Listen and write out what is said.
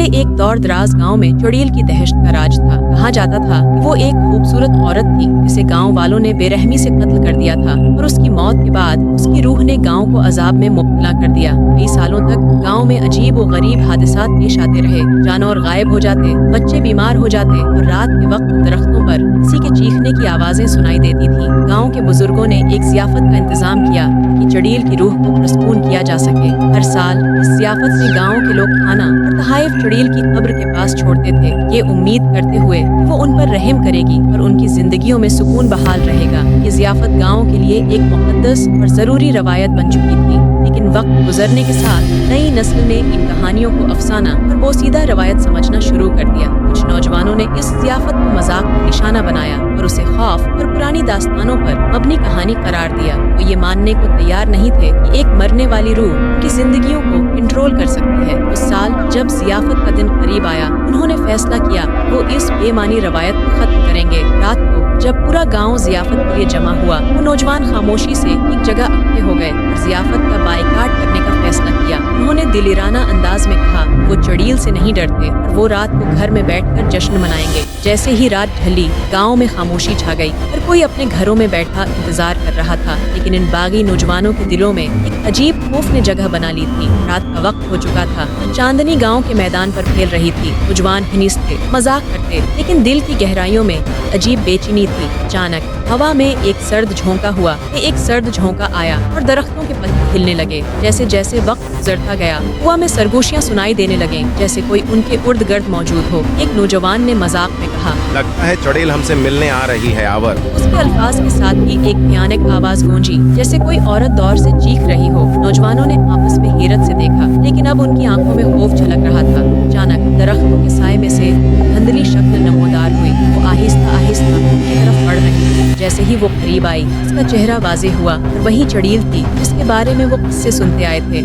पहले एक दौर दराज गांव में चुड़ैल की दहशत का राज था। कहा जाता था कि वो एक खूबसूरत औरत थी जिसे गांव वालों ने बेरहमी से कत्ल कर दिया था और उसकी मौत के बाद उसकी रूह ने गांव को अजाब में मुब्तला कर दिया। कई सालों तक गांव में अजीब और गरीब हादसात पेश आते रहे। जानवर गायब हो जाते, बच्चे बीमार हो जाते और रात के वक्त दरख्तों पर किसी के चीखने की आवाजें सुनाई देती थी। गांव के बुजुर्गों ने एक जियाफत का इंतजाम किया कि चुड़ैल की रूह को प्रसून किया जा सके। हर साल इस जियाफत में गांव के लोग खाना और तहाइफ चुड़ैल की कब्र के पास छोड़ते थे, ये उम्मीद करते हुए कि वो उन पर रहम करेगी और उनकी जिंदगियों में सुकून बहाल रहेगा। ये जियाफत गांव के लिए एक मुक़द्दस और जरूरी रवायत बन चुकी थी। लेकिन वक्त गुजरने के साथ नई नस्ल ने इन कहानियों को अफसाना और बोसीदा रवायत समझना शुरू कर दिया। कुछ नौजवानों ने इस जियाफत को मजाक का निशाना बनाया और उसे खौफ और पुरानी दास्तानों पर मबनी कहानी करार दिया। वो ये मानने को तैयार नहीं थे कि एक मरने वाली रूह उनकी जिंदगियों को कंट्रोल कर सकती है। उस साल जब जियाफत का दिन करीब आया, उन्होंने फैसला किया वो इस बेमानी रवायत को खत्म करेंगे। रात को जब पूरा गांव जियाफत के लिए जमा हुआ, वो नौजवान खामोशी से एक जगह इकट्ठे हो गए और जियाफत का बाइकाट करने का फैसला किया। उन्होंने दिलेराना अंदाज में कहा वो चुड़ैल से नहीं डरते और वो रात को घर में बैठकर जश्न मनाएंगे। जैसे ही रात ढली, गांव में खामोशी छा गई। हर कोई अपने घरों में बैठा इंतजार कर रहा था, लेकिन इन बागी नौजवानों के दिलों में एक अजीब खौफ ने जगह बना ली थी। रात का वक्त हो चुका था, चांदनी गांव के मैदान पर फैल रही थी। नौजवान हिनिसते, मजाक करते, लेकिन दिल की गहराइयों में अजीब बेचैनी थी। अचानक हवा में एक सर्द झोंका आया और दरख्तों के पत्ते हिलने लगे। जैसे जैसे वक्त गुजरता गया, हवा में सरगोशियां सुनाई देने लगे, जैसे कोई उनके उर्द गर्द मौजूद हो। एक नौजवान ने मजाक में कहा, लगता है चुड़ैल हमसे मिलने आ रही है आवर। उसके अल्फाज के साथ ही एक भयानक आवाज गूंजी, जैसे कोई औरत दौर से चीख रही हो। नौजवानों ने आपस में हैरत से देखा, लेकिन अब उनकी आंखों में खौफ झलक रहा था। अचानक दरख्तों के साए में से धुंधली शक्ल नमोदार हुई। वो आहिस्ता आहिस्ता उनकी तरफ बढ़ रही थी। जैसे ही वो करीब आई, उसका चेहरा वाज़ेह हुआ और वही चुड़ैल थी जिसके बारे में वो किस्से सुनते आए थे।